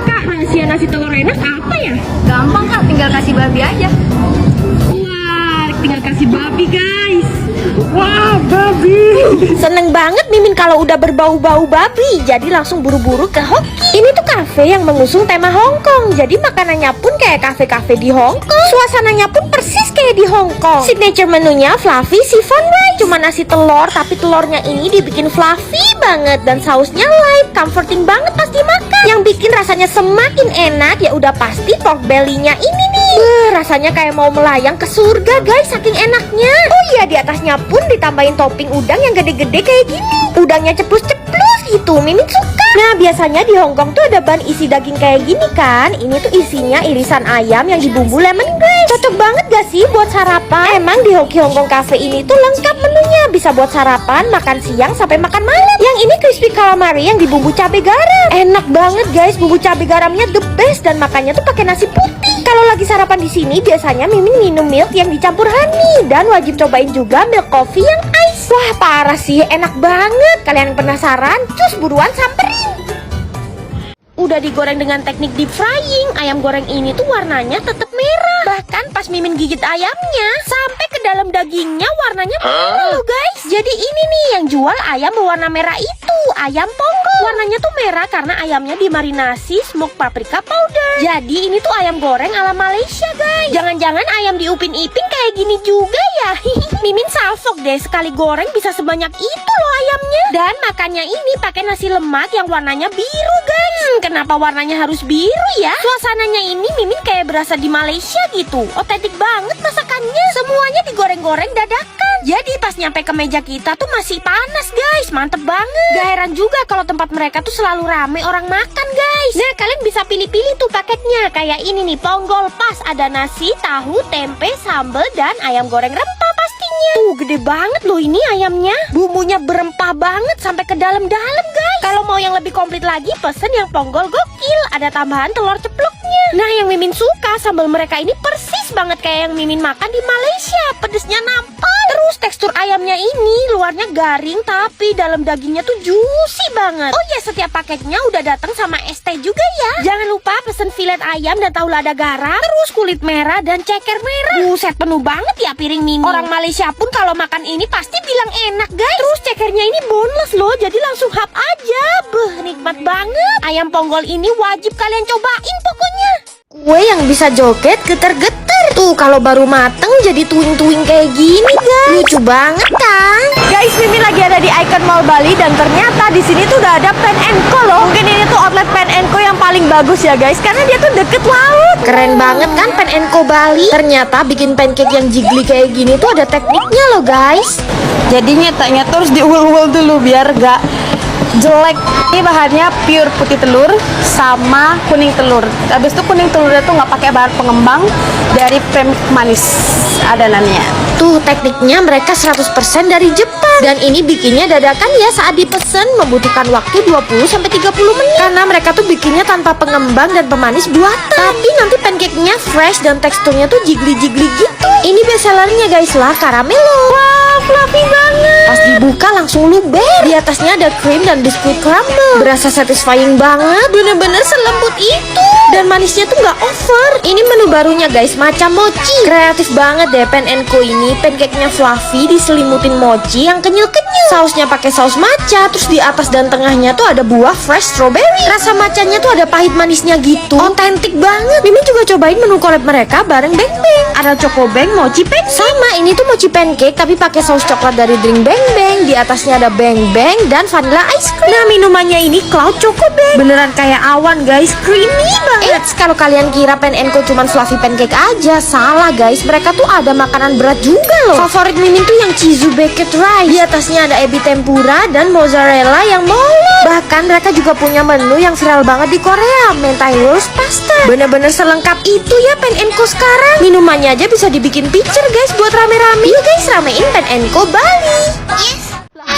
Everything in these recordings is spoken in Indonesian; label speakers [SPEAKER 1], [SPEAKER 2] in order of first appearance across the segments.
[SPEAKER 1] Kak, rahasia nasi telur enak apa ya?
[SPEAKER 2] Gampang Kak, tinggal kasih babi aja.
[SPEAKER 1] Wah, tinggal kasih babi guys. Wah, babi.
[SPEAKER 3] Seneng banget Mimin kalau udah berbau-bau babi, jadi langsung buru-buru ke Hoki. Ini tuh kafe yang mengusung tema Hong Kong, jadi makanannya pun kayak kafe-kafe di Hong Kong. Suasananya pun persis kayak di Hong Kong. Signature menunya fluffy chiffon rice, cuma nasi telur, tapi telurnya ini dibikin fluffy banget dan sausnya light, comforting banget pas dimakan. Yang bikin rasanya semakin enak ya udah pasti pork belly-nya ini nih. Rasanya kayak mau melayang ke surga guys, saking enaknya. Oh iya, di atasnya pun ditambahin topping udang yang gede-gede kayak gini. Udangnya ceplus-ceplus gitu, Mimin suka. Nah, biasanya di Hong Kong tuh ada ban isi daging kayak gini kan. Ini tuh isinya irisan ayam yang dibumbu lemongrass. Cocok banget gak sih buat sarapan? Emang di Hoki Hong Kong Cafe ini tuh lengkap menunya. Bisa buat sarapan, makan siang, sampai makan malam. Yang ini crispy calamari yang dibumbu cabai garam. Enak banget guys, bumbu cabai garamnya the best dan makannya tuh pakai nasi putih. Kalau lagi sarapan di sini biasanya Mimin minum milk yang dicampur honey dan wajib cobain juga milk coffee yang ice. Wah, parah sih, enak banget. Kalian penasaran? Cus buruan samperin. Udah digoreng dengan teknik deep frying, ayam goreng ini tuh warnanya tetap merah. Bahkan pas Mimin gigit ayamnya, sampai ke dalam dagingnya warnanya merah loh guys. Jadi ini nih yang jual ayam berwarna merah itu, ayam ponggol. Warnanya tuh merah karena ayamnya dimarinasi smoked paprika powder. Jadi ini tuh ayam goreng ala Malaysia guys. Jangan-jangan ayam diupin-ipin kayak gini juga ya. Mimin salfok deh, sekali goreng bisa sebanyak itu loh ayamnya. Dan makannya ini pakai nasi lemak yang warnanya biru guys. Kenapa warnanya harus biru ya? Suasananya ini Mimin kayak berasa di Malaysia gitu. Otentik banget masakannya. Semuanya digoreng-goreng dadakan. Jadi pas nyampe ke meja kita tuh masih panas guys. Mantep banget. Gak heran juga kalau tempat mereka tuh selalu rame orang makan guys. Nah, kalian bisa pilih-pilih tuh paketnya. Kayak ini nih, ponggol pas. Ada nasi, tahu, tempe, sambal, dan ayam goreng rempah pastinya. Tuh gede banget loh ini ayamnya. Bumbunya berempah banget sampai ke dalam-dalam guys. Kalau mau yang lebih komplit lagi, pesen yang ponggol gokil. Ada tambahan telur cepluknya. Nah, yang Mimin suka, sambal mereka ini persis banget kayak yang Mimin makan di Malaysia. Pedesnya nampol. Terus tekstur ayamnya ini luarnya garing tapi dalam dagingnya tuh juicy banget. Oh ya, setiap paketnya udah datang sama es teh juga ya. Jangan lupa pesen filet ayam dan tahu lada garam, terus kulit merah dan ceker merah. Buset, penuh banget ya piring Mimin. Orang Malaysia pun kalau makan ini pasti bilang enak guys. Terus cekernya ini boneless loh, jadi langsung hap aja. Beuh, nikmat banget. Ayam ponggol ini wajib kalian cobain pokoknya. Kue yang bisa joget geter-geter. Tuh kalau baru mateng jadi tuing-tuing kayak gini guys. Lucu banget kan?
[SPEAKER 1] Guys, Mimin lagi ada di Icon Mall Bali dan ternyata di sini tuh udah ada Pen & Co loh. Mungkin ini tuh outlet Pen & Co yang paling bagus ya guys, karena dia tuh deket laut.
[SPEAKER 3] Keren banget kan Pen & Co Bali. Ternyata bikin pancake yang jiggly kayak gini tuh ada tekniknya loh guys.
[SPEAKER 2] Jadi nyetaknya terus diul-ul dulu biar gak jelek. Ini bahannya pure putih telur sama kuning telur. Habis itu kuning telurnya tuh nggak pakai bahan pengembang, dari premix manis adonannya.
[SPEAKER 3] Tuh tekniknya mereka 100% dari Jepang. Dan ini bikinnya dadakan ya saat dipesan, membutuhkan waktu 20-30 menit. Karena mereka tuh bikinnya tanpa pengembang dan pemanis buatan. Tapi nanti pancake-nya fresh dan teksturnya tuh jiggly-jiggly gitu. Ini bestsellernya guys lah, caramelo. Wow, fluffy banget. Pas dibuka langsung luber. Di atasnya ada krim dan biskuit crumble. Berasa satisfying banget. Bener-bener selembut itu. Dan manisnya tuh nggak over. Ini menu barunya guys, macam mochi. Kreatif banget deh Pen & Co ini. Pancake-nya fluffy diselimutin mochi yang kenyal-kenyal. Sausnya pakai saus matcha. Terus di atas dan tengahnya tuh ada buah fresh strawberry. Rasa matchanya tuh ada pahit manisnya gitu. Otentik banget. Mimin juga cobain menu collab mereka bareng Beng Beng. Ada Choco Beng mochi pancake. Sama ini tuh mochi pancake tapi pakai saus coklat dari drink Beng Beng. Di atasnya ada Beng Beng dan vanilla ice cream. Nah, minumannya ini Cloud Choco Beng. Beneran kayak awan guys, creamy banget. Kalau kalian kira Pen & Co cuman fluffy pancake aja, salah guys. Mereka tuh ada makanan berat juga loh. Favorit Mimin tuh yang Chizu baked rice. Di atasnya ada ebi tempura dan mozzarella yang molot. Bahkan mereka juga punya menu yang viral banget di Korea, mentai roast pasta. Bener-bener selengkap itu ya Pen & Co sekarang. Minumannya aja bisa dibikin picture guys buat rame-rame. Yuk guys, ramein Pen & Co Bali. Yes.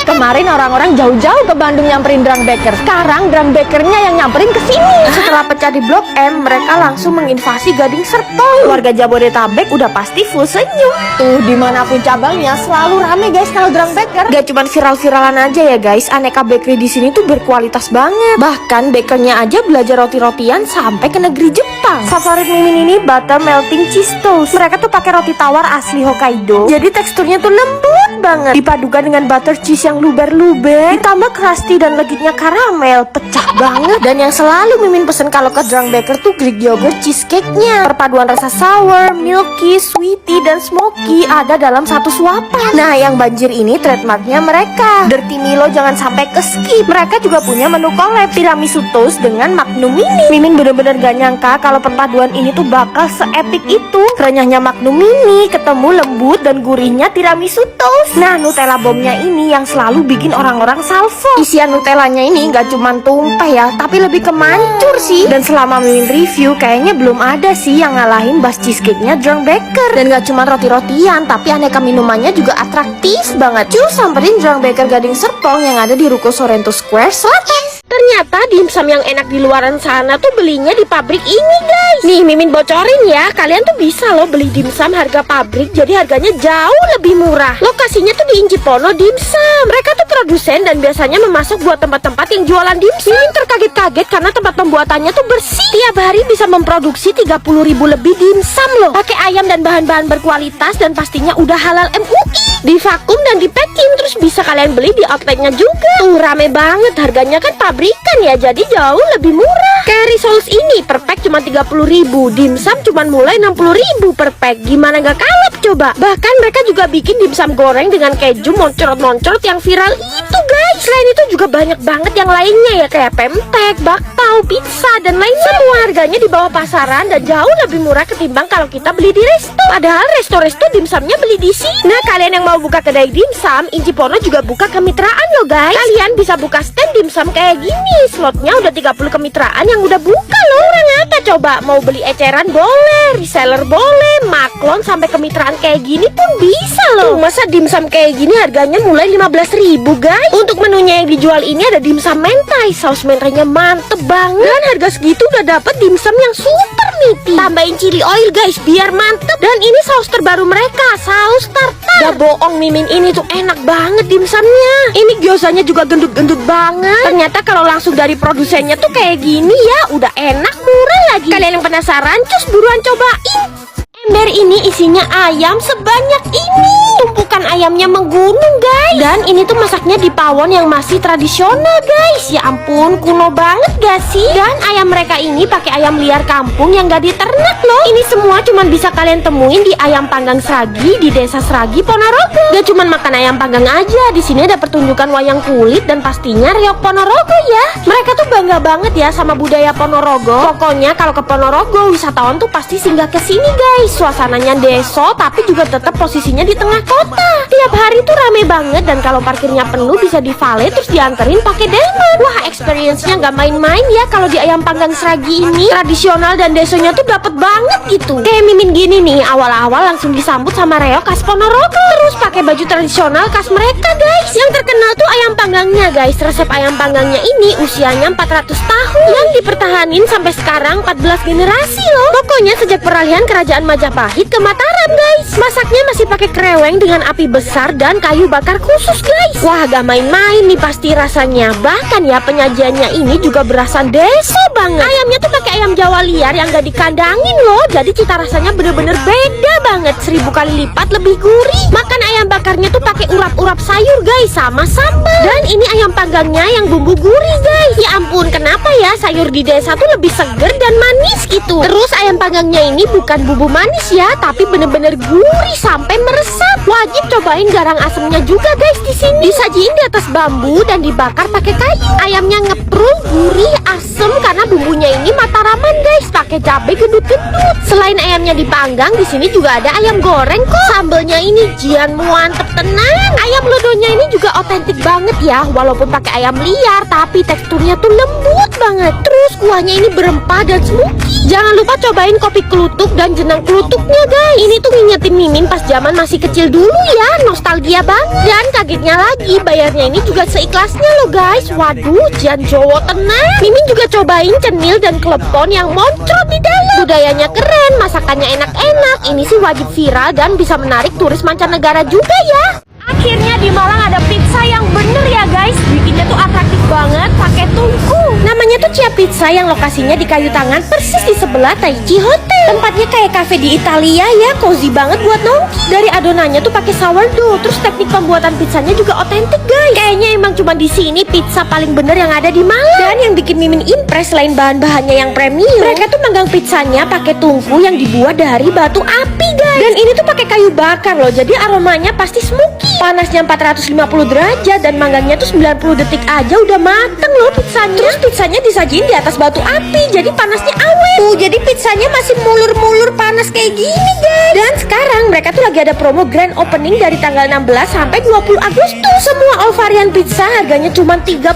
[SPEAKER 1] kemarin orang-orang jauh-jauh ke Bandung nyamperin Drang Baker. Sekarang Drang Bakernya yang nyamperin ke sini.
[SPEAKER 3] Setelah pecah di Blok M, mereka langsung menginvasi Gading Serpong. Warga Jabodetabek udah pasti full senyum.
[SPEAKER 1] Tuh dimanapun cabangnya selalu rame guys kalau Drang Baker.
[SPEAKER 3] Gak cuma viral-viralan aja ya guys, aneka bakery di sini tuh berkualitas banget. Bahkan bakernya aja belajar roti-rotian sampai ke negeri Jepang. Favorit Mimin ini butter melting cheese toast. Mereka tuh pakai roti tawar asli Hokkaido. Jadi teksturnya tuh lembut banget. Dipadukan dengan butter cheese yang luber-luber, ditambah crusty dan legitnya karamel, pecah banget. Dan yang selalu Mimin pesen kalau ke Drang Baker tuh Greek yogurt cheesecake-nya. Perpaduan rasa sour, milky, sweety, dan smoky ada dalam satu suapan. Nah, yang banjir ini trademarknya mereka. Dirty Milo jangan sampai ke skip. Mereka juga punya menu collab tiramisu toast dengan Magnum Mini. Mimin bener-bener gak nyangka kalau perpaduan ini tuh bakal se-epic itu. Renyahnya Magnum Mini ketemu lembut dan gurihnya tiramisu toast. Nah, Nutella bomnya ini yang selalu bikin orang-orang salvo. Isian Nutellanya ini gak cuman tumpah ya, tapi lebih ke mancur sih. Dan selama Mimin review kayaknya belum ada sih yang ngalahin bas cheesecake-nya Drang Baker. Dan gak cuma roti-rotian, tapi aneka minumannya juga atraktif banget. Cuy, samperin Drang Baker Gading Serpong yang ada di Ruko Sorrento Square Selatan. Ternyata dimsum yang enak di luaran sana tuh belinya di pabrik ini guys. Nih Mimin bocorin ya, kalian tuh bisa loh beli dimsum harga pabrik, jadi harganya jauh lebih murah. Lokasinya tuh di Incipono Dimsum. Mereka tuh produsen dan biasanya memasok buat tempat-tempat yang jualan dimsum. Mimin terkaget-kaget karena tempat pembuatannya tuh bersih. Tiap hari bisa memproduksi 30.000 lebih dimsum loh. Pakai ayam dan bahan-bahan berkualitas dan pastinya udah halal MUI. Divakum dan di packing, terus bisa kalian beli di outletnya juga. Tuh rame banget, harganya kan pabrikan ya, jadi jauh lebih murah. Kayak Risoles ini per pack cuma 30.000, dimsum cuma mulai 60.000 per pack. Gimana gak kalap coba? Bahkan mereka juga bikin dimsum goreng dengan keju moncrot-moncrot yang viral itu guys. Selain itu juga banyak banget yang lainnya ya, kayak pempek, bakpao, pizza, dan lainnya. Semua harganya di bawah pasaran dan jauh lebih murah ketimbang kalau kita beli di resto. Padahal resto-resto dimsumnya beli di sini. Nah, kalian yang mau buka kedai dimsum, Incipono juga buka kemitraan loh guys. Kalian bisa buka stand dimsum kayak gini. Slotnya udah 30 kemitraan yang udah buka loh. Kurang apa coba? Mau beli eceran boleh, reseller boleh, maklon sampai kemitraan kayak gini pun bisa loh. Masa dimsum kayak gini harganya mulai 15.000 guys. Untuk menunya yang dijual ini ada dimsum mentai. Saus mentainya mantep banget. Dan harga segitu udah dapet dimsum yang super meaty. Tambahin chili oil guys biar mantep. Dan ini saus terbaru mereka, saus tartar. Gak bohong Mimin, ini tuh enak banget dimsumnya. Ini gyozanya juga gendut-gendut banget. Ternyata kalau langsung dari produsennya tuh kayak gini ya, udah enak, murah lagi. Kalian yang penasaran, cus buruan cobain. Ember ini isinya ayam sebanyak ini. Tumpukan ayamnya menggunung guys. Dan ini tuh masaknya di pawon yang masih tradisional guys. Ya ampun, kuno banget gak sih? Dan ayam mereka ini pakai ayam liar kampung yang gak diternak loh. Ini semua cuman bisa kalian temuin di Ayam Panggang Sragi di Desa Sragi, Ponorogo. Gak cuman makan ayam panggang aja, di sini ada pertunjukan wayang kulit dan pastinya reok Ponorogo ya. Mereka tuh bangga banget ya sama budaya Ponorogo. Pokoknya kalau ke Ponorogo, wisatawan tuh pasti singgah ke sini guys. Suasananya deso tapi juga tetap posisinya di tengah kota. Tiap hari tuh rame banget dan kalau parkirnya penuh bisa di valet terus dianterin pakai delman. Wah, experience-nya nggak main-main ya kalau di Ayam Panggang Sragi ini. Tradisional dan desonya tuh dapet banget gitu. Kayak Mimin gini nih, awal-awal langsung disambut sama reok khas Ponorogo. Terus pakai baju tradisional khas mereka guys. Yang terkenal tuh ayam panggangnya guys. Resep ayam panggangnya ini usianya 400 tahun yang dipertahanin sampai sekarang 14 generasi loh. Pokoknya sejak peralihan kerajaan Majapahit ke Mataram guys. Masaknya masih pakai kreweng dengan api besar dan kayu bakar khusus guys. Wah, gak main-main nih pasti rasanya. Bahkan ya penyajiannya ini juga berasa deso banget. Ayamnya tuh pakai ayam Jawa liar yang gak dikandangin loh. Jadi cita rasanya bener-bener beda banget, 1000 kali lipat lebih gurih. Makan ayam bakarnya tuh pakai urap-urap sayur guys sama sambal. Dan ini ayam panggangnya yang bumbu gurih guys. Ya ampun, kenapa ya sayur di desa tuh lebih seger dan manis gitu. Terus ayam panggangnya ini bukan bumbu manis ya, tapi bener-bener gurih sampai meresap. Wajib cobain garang asemnya juga guys di sini. Disajiin di atas bambu dan dibakar pakai kayu. Ayamnya ngeprul, gurih, asem karena bumbunya ini Mataraman guys. pakai cabai gendut-gendut. Selain ayamnya dipanggang, di sini juga ada ayam goreng kok. Sambelnya ini jian mantep tenan. Ayam lodonya ini juga otentik banget ya, walaupun pakai ayam liar, tapi teksturnya tuh lembut banget. Terus kuahnya ini berempah dan smoky. Jangan lupa cobain kopi kelutuk dan jenang kelutuknya guys. Ini tuh ngingetin Mimin pas zaman masih kecil dulu ya, nostalgia banget. Dan kagetnya lagi, bayarnya ini juga seikhlasnya loh guys. Waduh, jian Jowo tenang. Mimin juga cobain cenil dan klepon yang moncrot di dalam. Budayanya keren, masakannya enak-enak. Ini sih wajib viral dan bisa menarik turis mancanegara juga ya.
[SPEAKER 1] Akhirnya di Malang ada pizza yang bener ya guys. Bikinnya tuh atraktif banget, pakai tungku.
[SPEAKER 3] Namanya tuh Cia Pizza yang lokasinya di Kayu Tangan persis di sebelah Taichi Hotel. Tempatnya kayak cafe di Italia ya, cozy banget buat nongki. Dari adonannya tuh pakai sourdough, terus teknik pembuatan pizzanya juga otentik guys. Kayaknya emang cuma di sini pizza paling bener yang ada di Malang. Dan yang bikin Mimin impress selain bahan-bahannya yang premium, mereka tuh manggang pizzanya pakai tungku yang dibuat dari batu api guys. Dan ini tuh pakai kayu bakar loh, jadi aromanya pasti smoky. Panasnya 450 derajat dan manggangnya tuh 90 detik aja udah mateng loh pizzanya. Terus pizzanya disajiin di atas batu api, jadi panasnya awet. Tuh, jadi pizzanya masih mulur-mulur panas kayak gini guys. Dan sekarang mereka tuh lagi ada promo grand opening dari tanggal 16 sampai 20 Agustus. Semua all varian pizza harganya cuma 38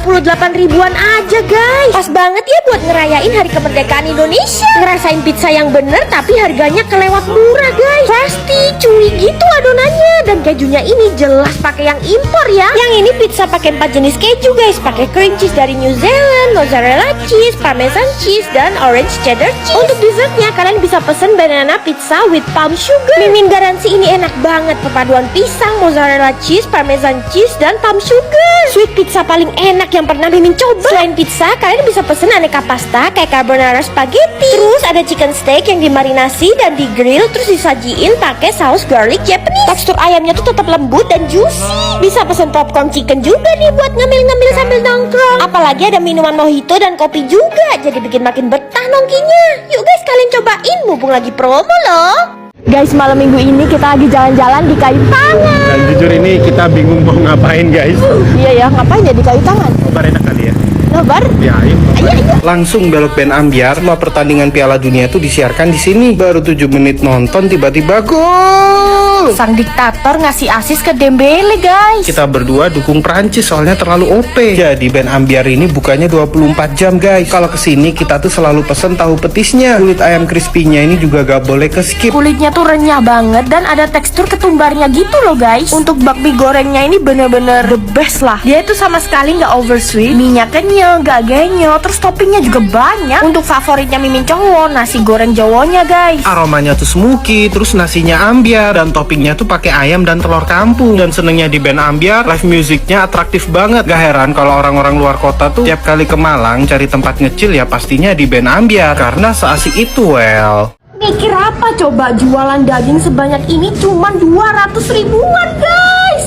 [SPEAKER 3] ribuan aja guys. Pas banget ya buat ngerayain hari kemerdekaan Indonesia. Ngerasain pizza yang bener tapi harganya kelewat murah guys. Pasti chewy gitu adonannya, dan kejunya ini jelas pakai yang impor ya. Yang ini pizza pakai 4 jenis keju guys, pakai cream cheese dari New Zealand, mozzarella cheese, parmesan cheese, dan orange cheddar cheese. Untuk dessertnya kalian bisa pesen banana pizza with palm sugar. Mimin garansi ini enak banget, perpaduan pisang, mozzarella cheese, parmesan cheese, dan palm sugar. Sweet pizza paling enak yang pernah Mimin coba. Selain pizza, kalian bisa pesen aneka pasta kayak carbonara spaghetti. Terus ada chicken steak yang dimarinasi dan di grill terus disajiin pakai saus garlic Japanese. Tekstur ayamnya tuh tetap lembut dan juicy. Bisa pesen popcorn chicken juga nih buat ngambil-ngambil sambil nongkrong. Apalagi ada minuman mojito dan kopi juga, jadi bikin makin betah nongkinya. Yuk guys, kalian cobain, mumpung lagi promo loh.
[SPEAKER 1] Guys, malam minggu ini kita lagi jalan-jalan di Kayu Tangan.
[SPEAKER 4] Dan jujur ini kita bingung mau ngapain guys.
[SPEAKER 1] Iya ya, ngapain ya di Kayu Tangan?
[SPEAKER 4] Nobar enak kali ya.
[SPEAKER 1] Nobar?
[SPEAKER 4] Ya, ayo.
[SPEAKER 1] Ayo.
[SPEAKER 4] Langsung belok band Ambyar. Semua pertandingan Piala Dunia tuh disiarkan di sini. Baru 7 menit nonton tiba-tiba gol.
[SPEAKER 1] Sang diktator ngasih asis ke Dembele guys.
[SPEAKER 4] Kita berdua dukung Prancis soalnya terlalu OP. Jadi band Ambyar ini bukanya 24 jam guys. Kalau kesini kita tuh selalu pesen tahu petisnya. Kulit ayam crispy-nya ini juga gak boleh ke skip.
[SPEAKER 1] Kulitnya tuh renyah banget dan ada tekstur ketumbarnya gitu loh guys. Untuk bakmi gorengnya ini bener-bener the best lah. Dia itu sama sekali nggak oversweet, minyak kenyal, gak genyo, terus toppingnya juga banyak. Untuk favoritnya Mimin cowok, nasi goreng Jawonya guys.
[SPEAKER 4] Aromanya tuh smoky, terus nasinya ambyar, dan toppingnya tuh pakai ayam dan telur kampung. Dan senengnya di band Ambyar, live musicnya atraktif banget. Gak heran kalau orang-orang luar kota tuh tiap kali ke Malang cari tempat ngecil ya pastinya di band Ambyar, karena seasik itu well.
[SPEAKER 1] Mikir apa coba jualan daging sebanyak ini cuman 200 ribuan guys.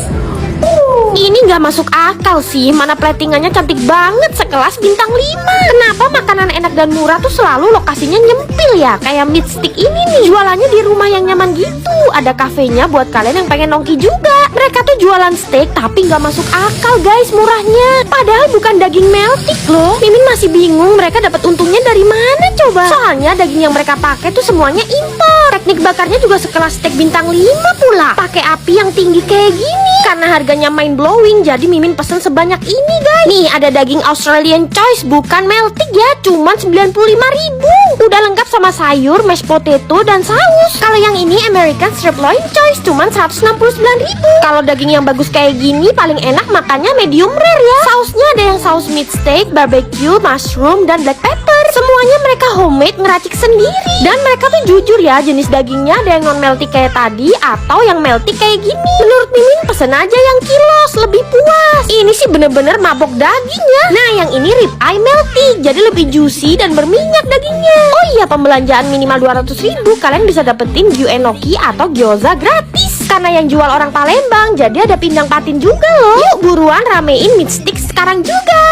[SPEAKER 3] Ini nggak masuk akal sih, mana platingannya cantik banget sekelas bintang 5. Kenapa makanan enak dan murah tuh selalu lokasinya nyempil ya? Kayak meat stick ini nih, jualannya di rumah yang nyaman gitu. Ada kafenya buat kalian yang pengen nongki juga. Mereka tuh jualan steak tapi nggak masuk akal guys murahnya. Padahal bukan daging meltik loh. Mimin masih bingung mereka dapat untungnya dari mana coba. Soalnya daging yang mereka pakai tuh semuanya impor. Teknik bakarnya juga sekelas steak bintang 5 pula. Pakai api yang tinggi kayak gini. Karena harganya mind blowing, jadi Mimin pesen sebanyak ini guys. Nih ada daging Australian choice, bukan meltik ya, cuman 95.000. Udah lengkap sama sayur, mashed potato, dan saus. Kalau yang ini American sirloin choice, cuman 169.000. Kalau daging yang bagus kayak gini paling enak makannya medium rare ya. Sausnya ada yang saus meat steak, barbecue, mushroom, dan black pepper. Semuanya mereka homemade, ngeracik sendiri. Dan mereka tuh jujur ya, jenis dagingnya ada yang non melty kayak tadi atau yang melty kayak gini. Menurut Mimin pesen aja yang kilos, lebih puas. Ini sih bener-bener mabok dagingnya. Nah yang ini rib eye melty, jadi lebih juicy dan berminyak dagingnya. Oh iya, pembelanjaan minimal 200.000 kalian bisa dapetin gyu enoki atau gyoza gratis. Karena yang jual orang Palembang, jadi ada pindang patin juga loh. Yuk buruan ramein meat stick sekarang juga.